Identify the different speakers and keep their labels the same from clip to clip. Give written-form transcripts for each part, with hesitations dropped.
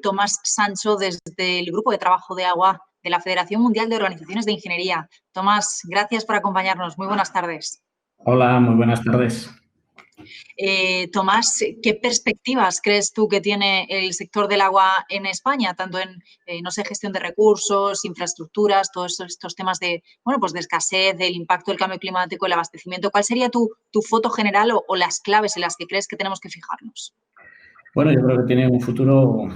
Speaker 1: Tomás Sancho desde el Grupo de Trabajo de Agua de la Federación Mundial de Organizaciones de Ingeniería. Tomás, gracias por acompañarnos. Muy buenas tardes.
Speaker 2: Hola, muy buenas tardes.
Speaker 1: Tomás, ¿qué perspectivas crees tú que tiene el sector del agua en España, tanto en, no sé, gestión de recursos, infraestructuras, todos estos temas de, bueno, pues de escasez, del impacto del cambio climático, el abastecimiento? ¿Cuál sería tu foto general o las claves en las que crees que tenemos que fijarnos?
Speaker 2: Bueno, yo creo que tiene un futuro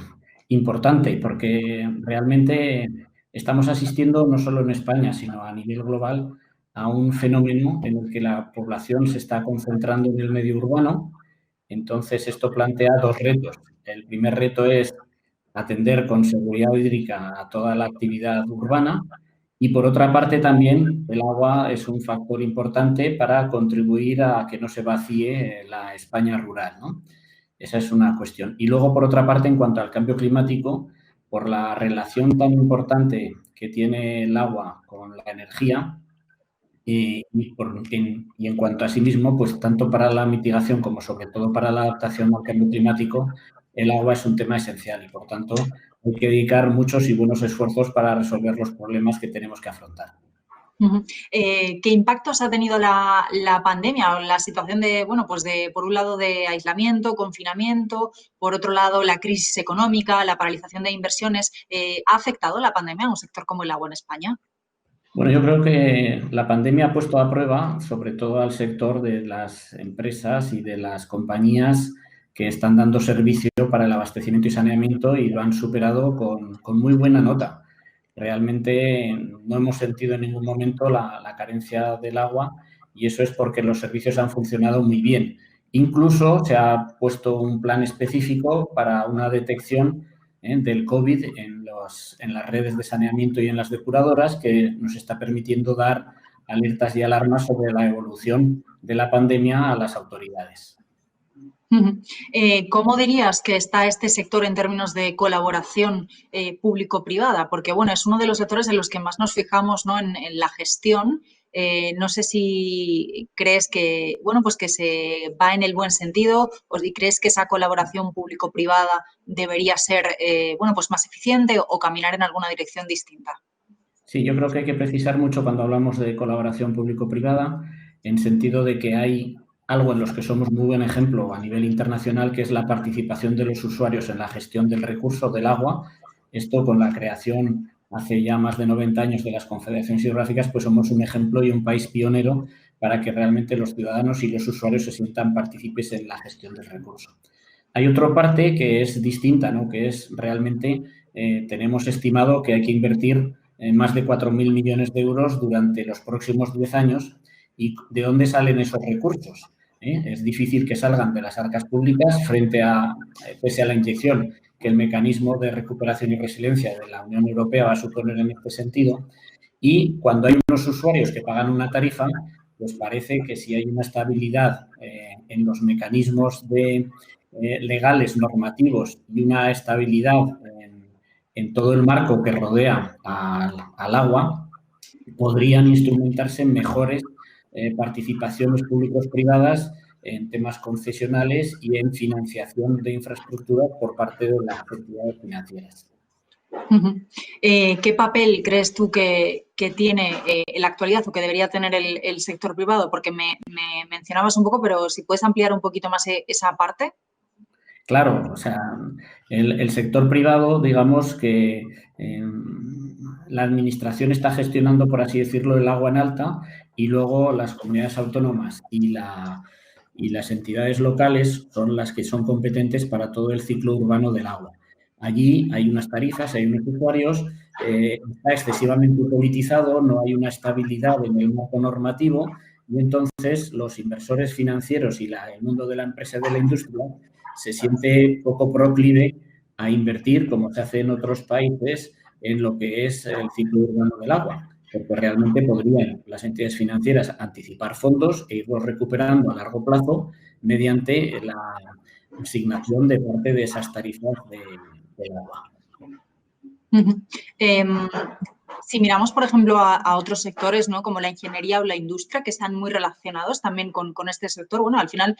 Speaker 2: importante porque realmente estamos asistiendo no solo en España, sino a nivel global a un fenómeno en el que la población se está concentrando en el medio urbano. Entonces, esto plantea dos retos. El primer reto es atender con seguridad hídrica a toda la actividad urbana y, por otra parte, también el agua es un factor importante para contribuir a que no se vacíe la España rural, ¿no? Esa es una cuestión. Y luego, por otra parte, en cuanto al cambio climático, por la relación tan importante que tiene el agua con la energía, y en cuanto a sí mismo, pues tanto para la mitigación como sobre todo para la adaptación al cambio climático, el agua es un tema esencial y, por tanto, hay que dedicar muchos y buenos esfuerzos para resolver los problemas que tenemos que afrontar.
Speaker 1: ¿Qué impactos ha tenido la pandemia o la situación de, bueno, pues de, por un lado, de aislamiento, confinamiento, por otro lado, la crisis económica, la paralización de inversiones? ¿Ha afectado la pandemia a un sector como el agua en España?
Speaker 2: Bueno, yo creo que la pandemia ha puesto a prueba, sobre todo al sector de las empresas y de las compañías que están dando servicio para el abastecimiento y saneamiento y lo han superado con muy buena nota. Realmente no hemos sentido en ningún momento la carencia del agua y eso es porque los servicios han funcionado muy bien. Incluso se ha puesto un plan específico para una detección del COVID en las redes de saneamiento y en las depuradoras, que nos está permitiendo dar alertas y alarmas sobre la evolución de la pandemia a las autoridades.
Speaker 1: ¿Cómo dirías que está este sector en términos de colaboración público-privada? Porque, bueno, es uno de los sectores en los que más nos fijamos, ¿no?, en la gestión. No sé si crees que, bueno, pues que se va en el buen sentido o si crees que esa colaboración público-privada debería ser, bueno, pues más eficiente o caminar en alguna dirección distinta.
Speaker 2: Sí, yo creo que hay que precisar mucho cuando hablamos de colaboración público-privada, en sentido de que hay algo en los que somos muy buen ejemplo a nivel internacional, que es la participación de los usuarios en la gestión del recurso del agua. Esto, con la creación hace ya más de 90 años de las confederaciones hidrográficas, pues somos un ejemplo y un país pionero para que realmente los ciudadanos y los usuarios se sientan partícipes en la gestión del recurso. Hay otra parte que es distinta, ¿no?, que es realmente, tenemos estimado que hay que invertir más de 4.000 millones de euros durante los próximos 10 años. ¿Y de dónde salen esos recursos? Es difícil que salgan de las arcas públicas pese a la inyección que el mecanismo de recuperación y resiliencia de la Unión Europea va a suponer en este sentido. Y cuando hay unos usuarios que pagan una tarifa, pues parece que si hay una estabilidad en los mecanismos legales, normativos y una estabilidad en todo el marco que rodea al agua, podrían instrumentarse mejores participaciones públicos-privadas en temas concesionales y en financiación de infraestructuras por parte de las entidades financieras.
Speaker 1: ¿Qué papel crees tú que tiene en la actualidad o que debería tener el sector privado? Porque me mencionabas un poco, pero si puedes ampliar un poquito más esa parte.
Speaker 2: Claro, o sea, el sector privado, digamos que la administración está gestionando, por así decirlo, el agua en alta y luego las comunidades autónomas y las entidades locales son las que son competentes para todo el ciclo urbano del agua. Allí hay unas tarifas, hay unos usuarios, está excesivamente politizado, no hay una estabilidad en el marco normativo y entonces los inversores financieros y el mundo de la empresa y de la industria se siente poco proclive a invertir, como se hace en otros países, en lo que es el ciclo urbano del agua, porque realmente podrían las entidades financieras anticipar fondos e irlos recuperando a largo plazo mediante la asignación de parte de esas tarifas del agua.
Speaker 1: Si miramos, por ejemplo, a otros sectores, ¿no? Como la ingeniería o la industria, que están muy relacionados también con este sector, bueno, al final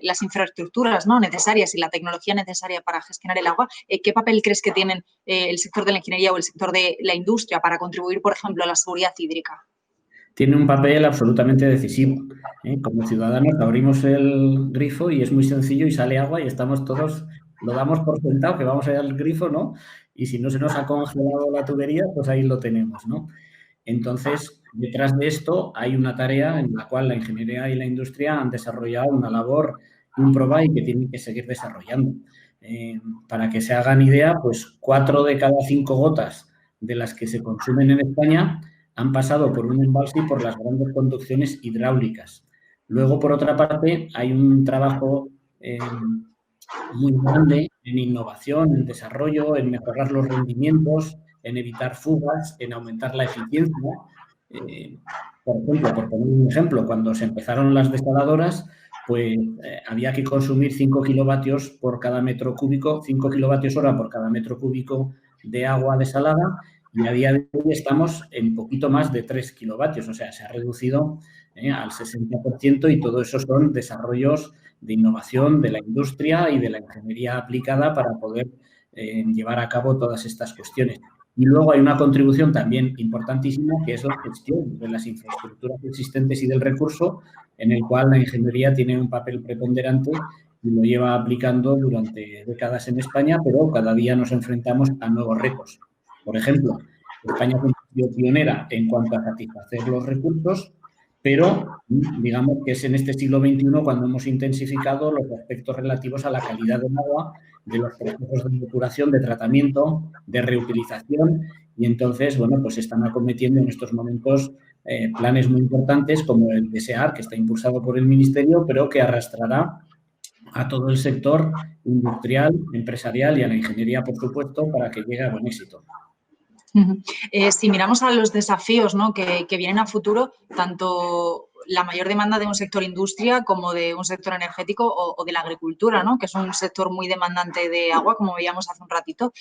Speaker 1: las infraestructuras, ¿no? necesarias y la tecnología necesaria para gestionar el agua, ¿qué papel crees que tienen el sector de la ingeniería o el sector de la industria para contribuir, por ejemplo, a la seguridad hídrica?
Speaker 2: Tiene un papel absolutamente decisivo. Como ciudadanos abrimos el grifo y es muy sencillo y sale agua y estamos todos, lo damos por sentado que vamos a ir al grifo, ¿no? Y si no se nos ha congelado la tubería, pues ahí lo tenemos, ¿no? Entonces, detrás de esto hay una tarea en la cual la ingeniería y la industria han desarrollado una labor ímproba y que tienen que seguir desarrollando. Para que se hagan idea, pues 4 de cada 5 gotas de las que se consumen en España han pasado por un embalse y por las grandes conducciones hidráulicas. Luego, por otra parte, hay un trabajo muy grande en innovación, en desarrollo, en mejorar los rendimientos, en evitar fugas, en aumentar la eficiencia. Por ejemplo, por poner un ejemplo, cuando se empezaron las desaladoras, pues había que consumir 5 kilovatios por cada metro cúbico, 5 kilovatios hora por cada metro cúbico de agua desalada, y a día de hoy estamos en poquito más de 3 kilovatios, o sea, se ha reducido al 60% y todo eso son desarrollos de innovación de la industria y de la ingeniería aplicada para poder llevar a cabo todas estas cuestiones. Y luego hay una contribución también importantísima que es la gestión de las infraestructuras existentes y del recurso, en el cual la ingeniería tiene un papel preponderante y lo lleva aplicando durante décadas en España, pero cada día nos enfrentamos a nuevos retos. Por ejemplo, España ha sido pionera en cuanto a satisfacer los recursos, pero digamos que es en este siglo XXI cuando hemos intensificado los aspectos relativos a la calidad del agua, de los procesos de depuración, de tratamiento, de reutilización, y entonces, bueno, pues se están acometiendo en estos momentos planes muy importantes como el de SEAR, que está impulsado por el Ministerio, pero que arrastrará a todo el sector industrial, empresarial y a la ingeniería, por supuesto, para que llegue a buen éxito.
Speaker 1: Si miramos a los desafíos, ¿no? que vienen a futuro, tanto la mayor demanda de un sector industria como de un sector energético o de la agricultura, ¿no? que es un sector muy demandante de agua, como veíamos hace un ratito,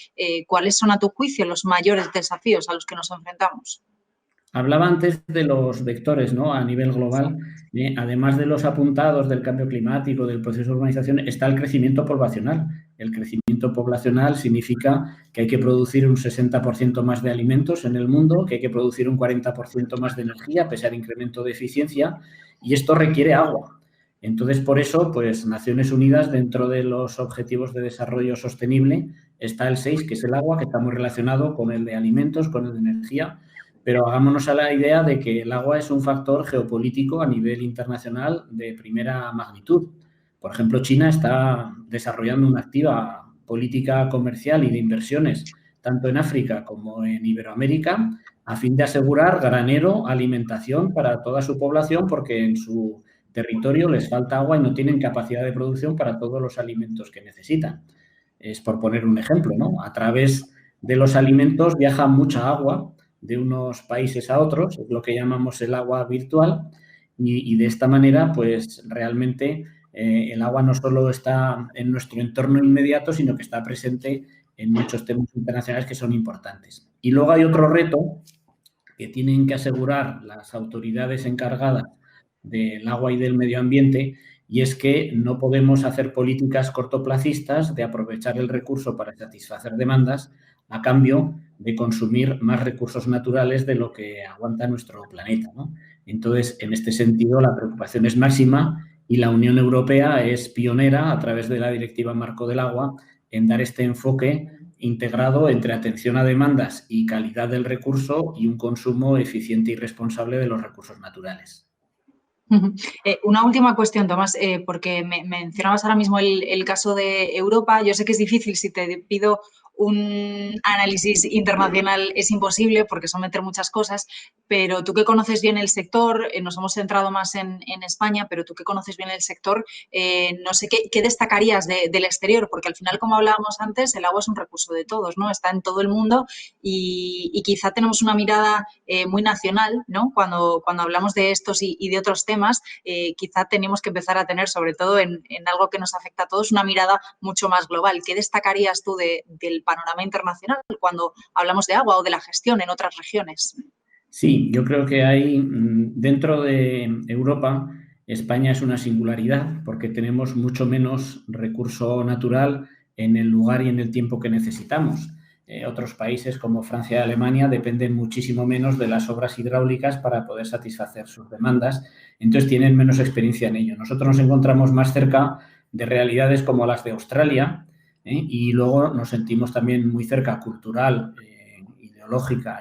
Speaker 1: ¿cuáles son a tu juicio los mayores desafíos a los que nos enfrentamos?
Speaker 2: Hablaba antes de los vectores, ¿no? A nivel global. Además de los apuntados del cambio climático, del proceso de urbanización, está el crecimiento poblacional. El crecimiento poblacional significa que hay que producir un 60% más de alimentos en el mundo, que hay que producir un 40% más de energía, pese al incremento de eficiencia, y esto requiere agua. Entonces, por eso, pues Naciones Unidas, dentro de los Objetivos de Desarrollo Sostenible, está el 6, que es el agua, que está muy relacionado con el de alimentos, con el de energía. Pero hagámonos a la idea de que el agua es un factor geopolítico a nivel internacional de primera magnitud. Por ejemplo, China está desarrollando una activa política comercial y de inversiones, tanto en África como en Iberoamérica, a fin de asegurar granero, alimentación para toda su población, porque en su territorio les falta agua y no tienen capacidad de producción para todos los alimentos que necesitan. Es por poner un ejemplo, ¿no? A través de los alimentos viaja mucha agua de unos países a otros, es lo que llamamos el agua virtual, y de esta manera, pues realmente el agua no solo está en nuestro entorno inmediato, sino que está presente en muchos temas internacionales que son importantes. Y luego hay otro reto que tienen que asegurar las autoridades encargadas del agua y del medio ambiente, y es que no podemos hacer políticas cortoplacistas de aprovechar el recurso para satisfacer demandas a cambio de consumir más recursos naturales de lo que aguanta nuestro planeta, ¿no? Entonces, en este sentido, la preocupación es máxima y la Unión Europea es pionera a través de la Directiva Marco del Agua en dar este enfoque integrado entre atención a demandas y calidad del recurso y un consumo eficiente y responsable de los recursos naturales.
Speaker 1: Una última cuestión, Tomás, porque me mencionabas ahora mismo el caso de Europa. Yo sé que es difícil si te pido un análisis internacional es imposible porque son meter muchas cosas, pero tú que conoces bien el sector, nos hemos centrado más en España, pero tú que conoces bien el sector, no sé qué destacarías del exterior, porque al final, como hablábamos antes, el agua es un recurso de todos, ¿no? Está en todo el mundo y quizá tenemos una mirada muy nacional, ¿no? Cuando hablamos de estos y de otros temas, quizá tenemos que empezar a tener, sobre todo en algo que nos afecta a todos, una mirada mucho más global. ¿Qué destacarías tú del panorama internacional cuando hablamos de agua o de la gestión en otras regiones?
Speaker 2: Sí, yo creo que hay, dentro de Europa, España es una singularidad porque tenemos mucho menos recurso natural en el lugar y en el tiempo que necesitamos. Otros países como Francia y Alemania dependen muchísimo menos de las obras hidráulicas para poder satisfacer sus demandas, entonces tienen menos experiencia en ello. Nosotros nos encontramos más cerca de realidades como las de Australia, y luego nos sentimos también muy cerca cultural, ideológica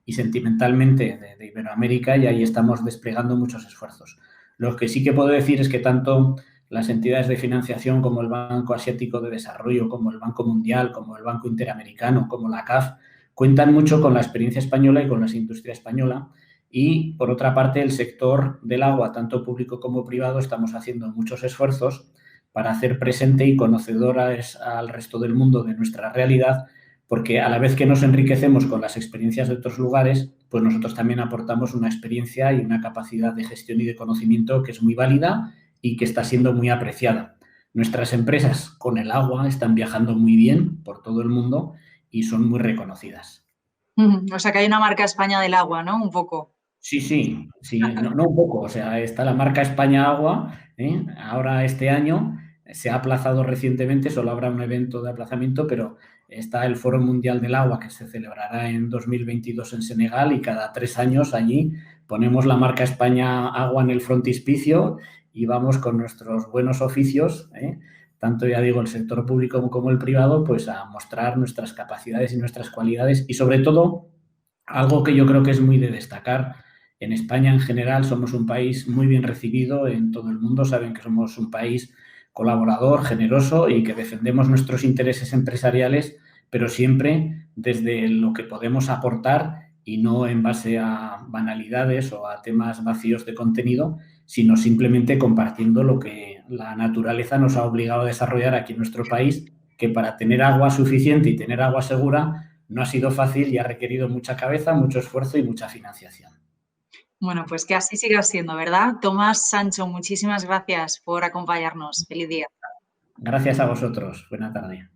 Speaker 2: y sentimentalmente de Iberoamérica, y ahí estamos desplegando muchos esfuerzos. Lo que sí que puedo decir es que tanto las entidades de financiación como el Banco Asiático de Desarrollo, como el Banco Mundial, como el Banco Interamericano, como la CAF, cuentan mucho con la experiencia española y con la industria española. Y, por otra parte, el sector del agua, tanto público como privado, estamos haciendo muchos esfuerzos para hacer presente y conocedores al resto del mundo de nuestra realidad, porque a la vez que nos enriquecemos con las experiencias de otros lugares, pues nosotros también aportamos una experiencia y una capacidad de gestión y de conocimiento que es muy válida y que está siendo muy apreciada. Nuestras empresas con el agua están viajando muy bien por todo el mundo y son muy reconocidas.
Speaker 1: O sea que hay una marca España del agua, ¿no? Un poco.
Speaker 2: Sí, sí, sí, no, no un poco, o sea, está la marca España Agua, ahora este año se ha aplazado recientemente, solo habrá un evento de aplazamiento, pero está el Foro Mundial del Agua que se celebrará en 2022 en Senegal, y cada 3 años allí ponemos la marca España Agua en el frontispicio y vamos con nuestros buenos oficios, tanto ya digo el sector público como el privado, pues a mostrar nuestras capacidades y nuestras cualidades, y sobre todo algo que yo creo que es muy de destacar. En España, en general, somos un país muy bien recibido en todo el mundo. Saben que somos un país colaborador, generoso, y que defendemos nuestros intereses empresariales, pero siempre desde lo que podemos aportar y no en base a banalidades o a temas vacíos de contenido, sino simplemente compartiendo lo que la naturaleza nos ha obligado a desarrollar aquí en nuestro país, que para tener agua suficiente y tener agua segura no ha sido fácil y ha requerido mucha cabeza, mucho esfuerzo y mucha financiación.
Speaker 1: Bueno, pues que así siga siendo, ¿verdad? Tomás Sancho, muchísimas gracias por acompañarnos. Feliz día.
Speaker 2: Gracias a vosotros. Buena tarde.